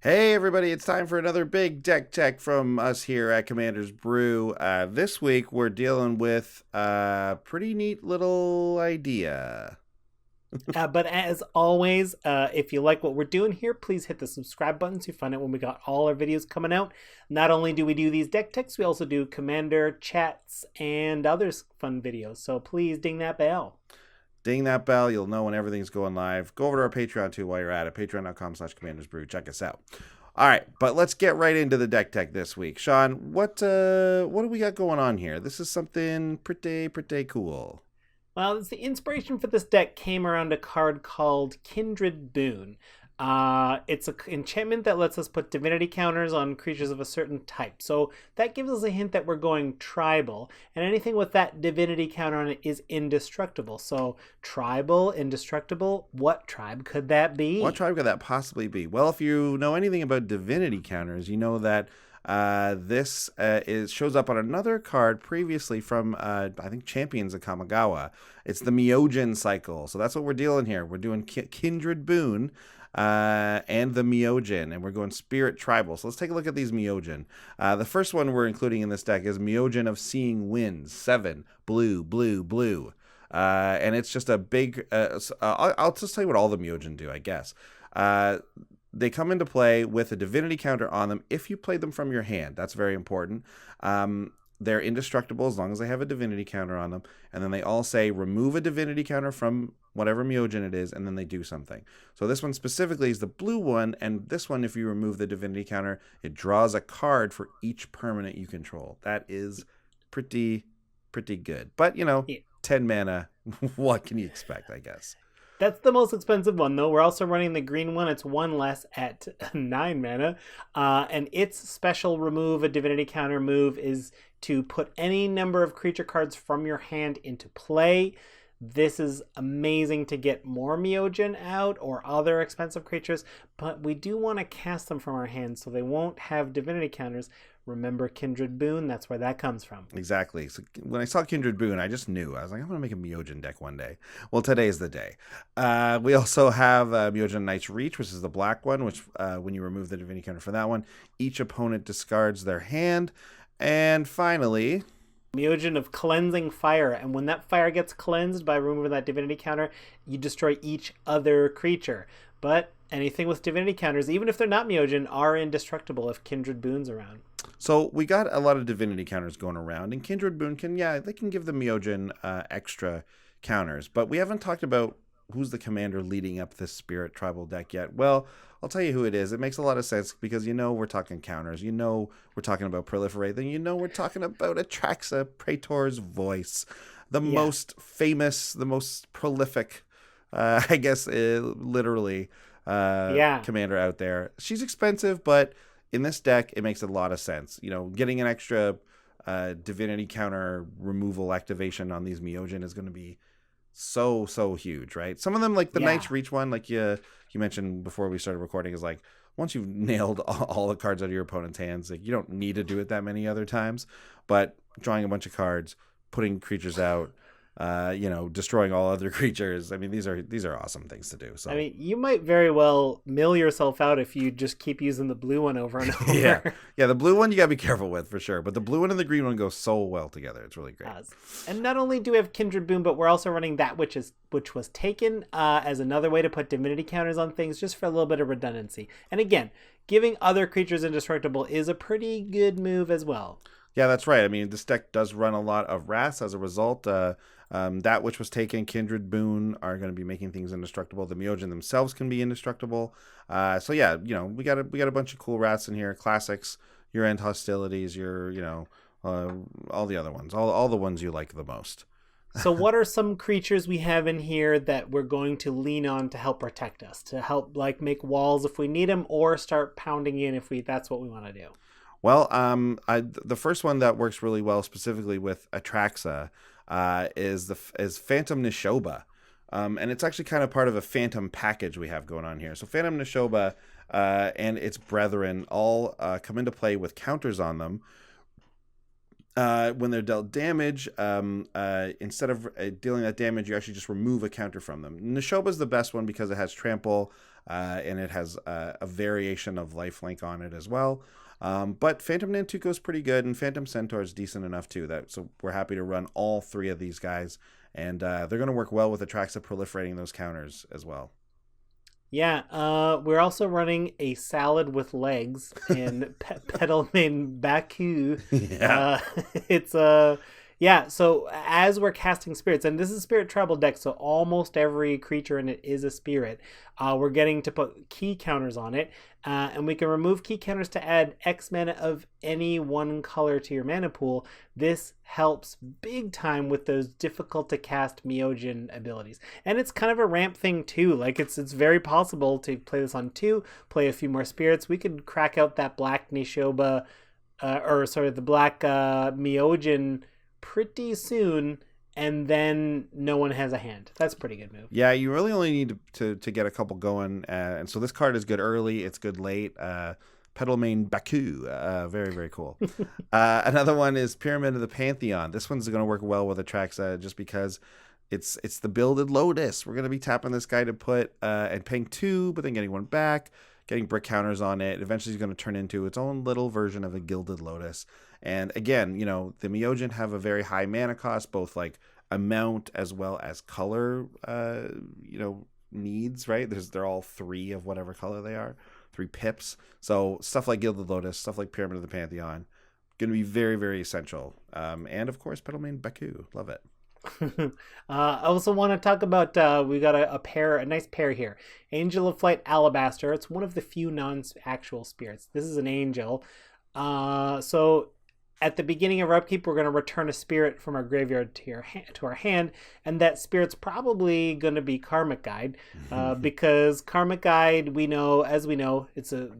Hey everybody, it's time for another big deck tech from us here at Commander's Brew. This week we're dealing with a pretty neat little idea. But as always, if you like what we're doing here, please hit the subscribe button so you find out when we got all our videos coming out. Not only do we do these deck techs, we also do Commander chats and other fun videos. So please ding that bell. Ding that bell, you'll know when everything's going live. Go over to our Patreon too while you're at it, patreon.com/commandersbrew. Check us out. All right, but let's get right into the deck tech this week. Sean, what do we got going on here? This is something pretty cool. Well, the inspiration for this deck came around a card called Kindred Boon. It's an enchantment that lets us put divinity counters on creatures of a certain type. So that gives us a hint that we're going tribal, and anything with that divinity counter on it is indestructible. So tribal, indestructible, what tribe could that be? What tribe could that possibly be? Well, if you know anything about divinity counters, you know that this shows up on another card previously from, I think, Champions of Kamigawa. It's the Myojin cycle. So that's what we're dealing here. We're doing Kindred Boon and the Myojin, and we're going Spirit Tribal. So let's take a look at these Myojin. The first one we're including in this deck is Myojin of Seeing Winds, 7, blue. And it's just a big, I'll just tell you what all the Myojin do, I guess. They come into play with a divinity counter on them if you play them from your hand. That's very important. They're indestructible as long as they have a divinity counter on them. And then they all say remove a divinity counter from whatever Myojin it is, and then they do something. So this one specifically is the blue one, and this one, if you remove the divinity counter, it draws a card for each permanent you control. That is pretty good. But, yeah. 10 mana, what can you expect, I guess? That's the most expensive one, though. We're also running the green one. It's one less at 9 mana. And its special remove a divinity counter move is to put any number of creature cards from your hand into play. This is amazing to get more Myojin out or other expensive creatures, but we do want to cast them from our hands so they won't have divinity counters. Remember Kindred Boon? That's where that comes from. Exactly. So when I saw Kindred Boon, I just knew. I was like, I'm going to make a Myojin deck one day. Well, today's the day. We also have Myojin Knight's Reach, which is the black one, which when you remove the divinity counter for that one, each opponent discards their hand. And finally, Myojin of Cleansing Fire, and when that fire gets cleansed by removing that divinity counter, you destroy each other creature. But anything with divinity counters, even if they're not Myojin, are indestructible if Kindred Boon's around. So we got a lot of divinity counters going around, and Kindred Boon they can give the Myojin extra counters, but we haven't talked about who's the commander leading up this Spirit Tribal deck yet. Well, I'll tell you who it is. It makes a lot of sense because we're talking counters. We're talking about Proliferate. Then we're talking about Atraxa, Praetor's Voice, the most famous, the most prolific, I guess, literally, commander out there. She's expensive, but in this deck, it makes a lot of sense. Getting an extra divinity counter removal activation on these Myojin is going to be so huge, right? Some of them, like the Knight's Reach one, like you mentioned before we started recording, is like once you've nailed all the cards out of your opponent's hands, like you don't need to do it that many other times. But drawing a bunch of cards, putting creatures out, destroying all other creatures. I mean, these are awesome things to do. So you might very well mill yourself out if you just keep using the blue one over and over. Yeah, the blue one you gotta be careful with for sure. But the blue one and the green one go so well together. It's really great. And not only do we have Kindred Boon, but we're also running that which was taken as another way to put divinity counters on things, just for a little bit of redundancy. And again, giving other creatures indestructible is a pretty good move as well. Yeah, that's right. I mean, this deck does run a lot of Wraths as a result. That which was taken, Kindred Boon, are going to be making things indestructible. The Myojin themselves can be indestructible. So yeah, we got a bunch of cool Wraths in here. Classics, your End Hostilities, your all the other ones, all the ones you like the most. So what are some creatures we have in here that we're going to lean on to help protect us, to help make walls if we need them, or start pounding in if that's what we want to do? Well, the first one that works really well specifically with Atraxa is Phantom Nishoba. And it's actually kind of part of a Phantom package we have going on here. So Phantom Nishoba and its brethren all come into play with counters on them. When they're dealt damage, instead of dealing that damage, you actually just remove a counter from them. Nishoba is the best one because it has trample, and it has a variation of lifelink on it as well. But Phantom Nantuko is pretty good, and Phantom Centaur is decent enough too. So we're happy to run all three of these guys, and they're going to work well with Atraxa proliferating those counters as well. Yeah, we're also running a salad with legs in Petal Main Baku. Yeah. It's yeah, so as we're casting spirits, and this is a spirit tribal deck, so almost every creature in it is a spirit. We're getting to put key counters on it, and we can remove key counters to add X mana of any one color to your mana pool. This helps big time with those difficult to cast Myojin abilities, and it's kind of a ramp thing too. Like it's very possible to play this on 2, play a few more spirits. We could crack out that black Nishoba, the black Myojin pretty soon, and then no one has a hand. That's a pretty good move. Yeah, you really only need to get a couple going, and so this card is good early, it's good late. Petal Main Baku, very, very cool. Another one is Pyramid of the Pantheon. This one's going to work well with Atraxa just because it's the Builded Lotus. We're going to be tapping this guy to put and paying 2, but then getting 1 back, getting brick counters on it. Eventually it's going to turn into its own little version of a Gilded Lotus. And again, the Myojin have a very high mana cost, both like amount as well as color, needs, right? They're all 3 of whatever color they are, 3 pips. So stuff like Gilded Lotus, stuff like Pyramid of the Pantheon, going to be very, very essential. And of course, Petal Main Baku, love it. I also want to talk about we got a nice pair here. Angel of Flight Alabaster. It's one of the few non-actual spirits. This is an angel. So at the beginning of our upkeep, we're going to return a spirit from our graveyard to our hand, and that spirit's probably going to be Karmic Guide, because Karmic Guide, we know, it's a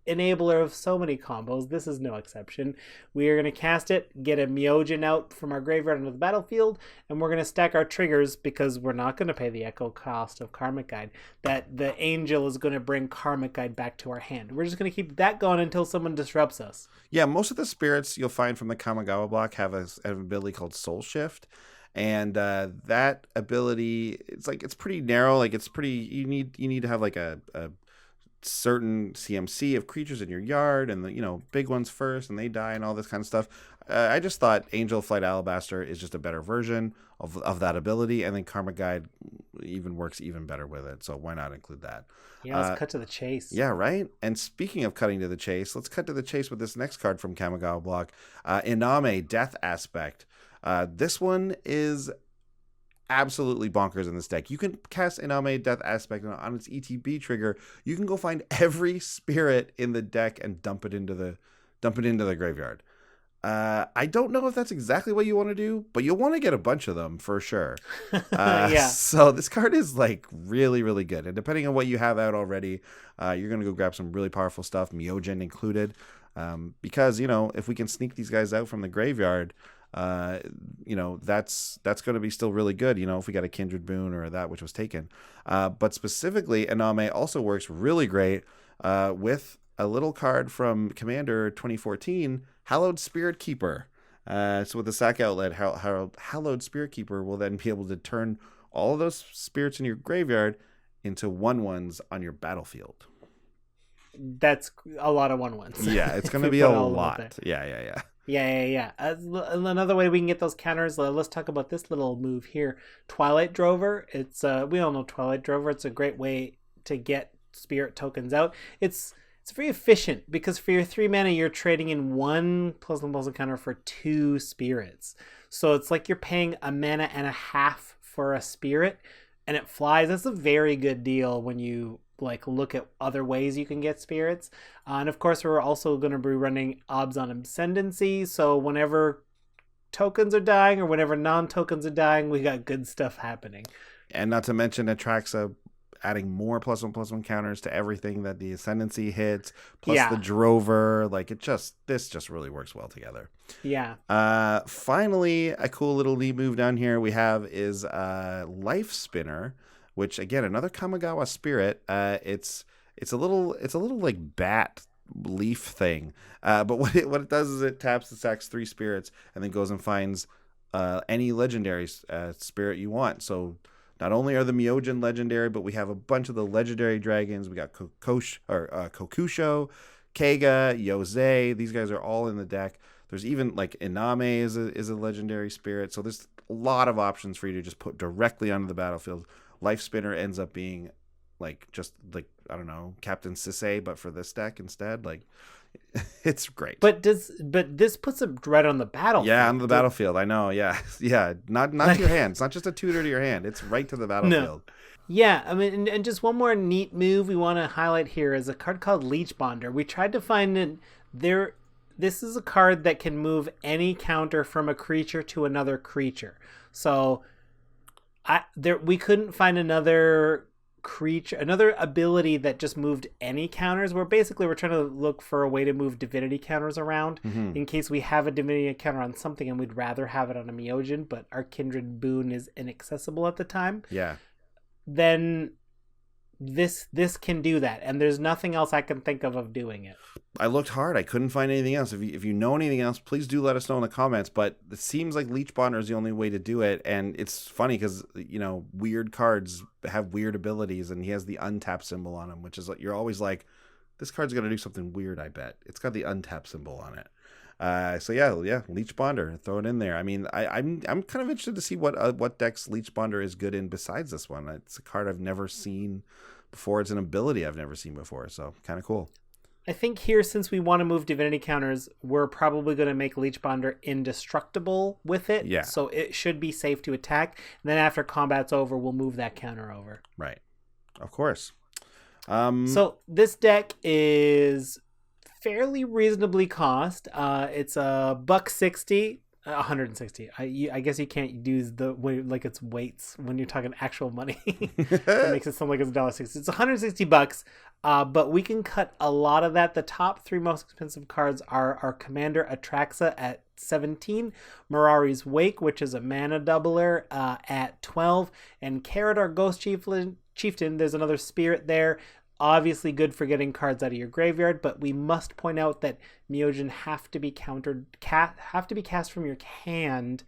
enabler of so many combos. This is no exception. We are going to cast it, get a Myojin out from our graveyard into the battlefield, and we're going to stack our triggers because we're not going to pay the echo cost of Karmic Guide. That the angel is going to bring Karmic Guide back to our hand. We're just going to keep that going until someone disrupts us. Yeah, most of the spirits you'll find from the Kamigawa block have an ability called Soul Shift. And that ability, it's pretty narrow. Like it's pretty, you need to have like a certain CMC of creatures in your yard, and the big ones first, and they die, and all this kind of stuff. I just thought Angel Flight Alabaster is just a better version of that ability, and then Karmic Guide even works even better with it. So why not include that? Yeah, let's cut to the chase. Yeah, right. And speaking of cutting to the chase, let's cut to the chase with this next card from Kamigawa block, Iname Death Aspect. This one is absolutely bonkers in this deck. You can cast Iname Death Aspect on its ETB trigger. You can go find every spirit in the deck and dump it into the graveyard. I don't know if that's exactly what you want to do, but you'll want to get a bunch of them for sure. Yeah. So this card is like really, really good. And depending on what you have out already, you're going to go grab some really powerful stuff, Myojin included. Because, if we can sneak these guys out from the graveyard, that's going to be still really good, if we got a Kindred Boon or that which was taken. But specifically, Iname also works really great with a little card from Commander 2014, Hallowed Spirit Keeper. So with the sack outlet, Hallowed Spirit Keeper will then be able to turn all of those spirits in your graveyard into 1/1s on your battlefield. That's a lot of 1/1s. Yeah, it's going to be a lot. Yeah. Yeah. Another way we can get those counters, let's talk about this little move here. Twilight Drover. It's we all know Twilight Drover. It's a great way to get spirit tokens out. It's very efficient because for your 3 mana, you're trading in 1 +1/+1 counter for 2 spirits. So it's like you're paying a mana and a half for a spirit, and it flies. That's a very good deal when you look at other ways you can get spirits. And of course, we're also going to be running Obs on Ascendancy. So whenever tokens are dying or whenever non-tokens are dying, we got good stuff happening. And not to mention Atraxa adding more +1/+1 counters to everything that the Ascendancy hits, plus the Drover. This just really works well together. Yeah. Finally, a cool little neat move down here we have is Life Spinner, which again, another Kamigawa spirit. It's a little like bat leaf thing. But what it does is it taps and sacks 3 spirits and then goes and finds any legendary spirit you want. So not only are the Myojin legendary, but we have a bunch of the legendary dragons. We got Kokusho, Keiga, Yosei. These guys are all in the deck. There's even like Iname is a legendary spirit. So there's a lot of options for you to just put directly onto the battlefield. Life Spinner ends up being like just like, I don't know, Captain Sisei, but for this deck instead. Like, it's great. But this puts it right on the battlefield. Yeah, on the battlefield. I know. Yeah, yeah. Not to your hand. It's not just a tutor to your hand. It's right to the battlefield. No. Yeah, I mean, and just one more neat move we want to highlight here is a card called Leech Bonder. We tried to find it there. This is a card that can move any counter from a creature to another creature. So, we couldn't find another ability that just moved any counters. We're trying to look for a way to move divinity counters around in case we have a divinity counter on something and we'd rather have it on a Myojin, but our Kindred Boon is inaccessible at the time. Yeah. Then this can do that, and there's nothing else I can think of doing it. I looked hard. I couldn't find anything else. If you know anything else, please do let us know in the comments. But it seems like Leech Bonder is the only way to do it. And it's funny because, you know, weird cards have weird abilities, and he has the untap symbol on him, which is like, you're always like, this card's going to do something weird, I bet. It's got the untap symbol on it. So yeah, Leech Bonder, throw it in there. I mean, I'm kind of interested to see what decks Leech Bonder is good in besides this one. It's a card I've never seen before. It's an ability I've never seen before, so kind of cool. I think here, since we want to move divinity counters, we're probably going to make Leech Bonder indestructible with it. Yeah. So it should be safe to attack. And then after combat's over, we'll move that counter over. Right. Of course. So this deck is fairly reasonably cost. It's a $160. 160. I guess you can't use the way like it's weights when you're talking actual money. It makes it sound like it's $1.60. It's $160. But we can cut a lot of that. The top three most expensive cards are our Commander Atraxa at 17, Mirari's Wake, which is a mana doubler, at 12, and Karadar Ghost Chieftain. There's another spirit there. Obviously good for getting cards out of your graveyard, but we must point out that Myojin have to be cast from your hand.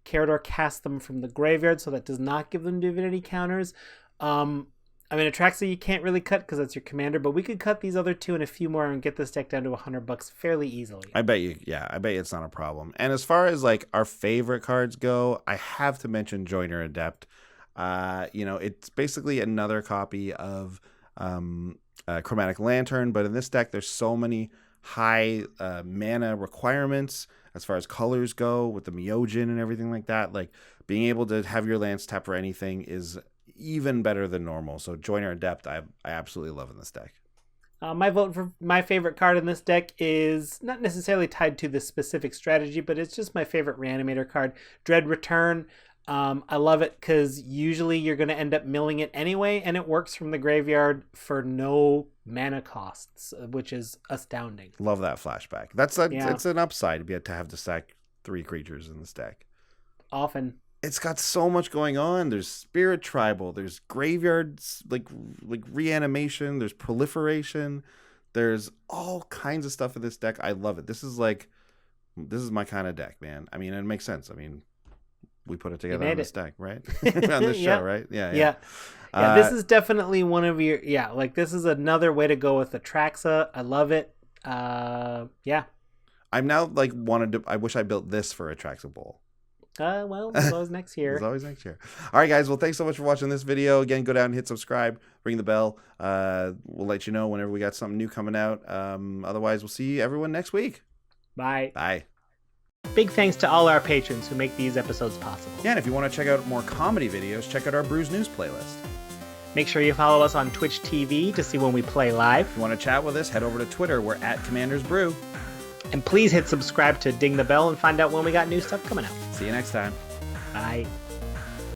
Karadar casts them from the graveyard, so that does not give them divinity counters. I mean, Atraxa you can't really cut because that's your commander, but we could cut these other two and a few more and get this deck down to $100 fairly easily. I bet you it's not a problem. And as far as like our favorite cards go, I have to mention Joiner Adept. It's basically another copy of Chromatic Lantern, but in this deck there's so many high mana requirements as far as colors go with the Myojin and everything like that. Like being able to have your lands tap for anything is even better than normal. So Joiner Adept I absolutely love in this deck. My vote for my favorite card in this deck is not necessarily tied to the specific strategy, but it's just my favorite Reanimator card, Dread Return. I love it because usually you're going to end up milling it anyway, and it works from the graveyard for no mana costs, which is astounding. Love that flashback. It's an upside to have to sack 3 creatures in this deck. Often. It's got so much going on. There's Spirit Tribal, there's graveyards, like reanimation, there's proliferation, there's all kinds of stuff in this deck. I love it. This is my kind of deck, man. I mean, it makes sense. I mean, we put it together on this deck, right? On this show, right? Yeah. This is definitely one of your, this is another way to go with Atraxa. I love it. Yeah. I'm now I wish I built this for Atraxa Bowl. Well, there's always next year. There's always next year. All right, guys. Well, thanks so much for watching this video. Again, go down and hit subscribe, ring the bell. We'll let you know whenever we got something new coming out. Otherwise, we'll see everyone next week. Bye. Bye. Big thanks to all our patrons who make these episodes possible. Yeah, and if you want to check out more comedy videos, check out our Brews News playlist. Make sure you follow us on Twitch TV to see when we play live. If you want to chat with us, head over to Twitter. We're at Commanders Brew. And please hit subscribe to ding the bell and find out when we got new stuff coming out. See you next time. Bye.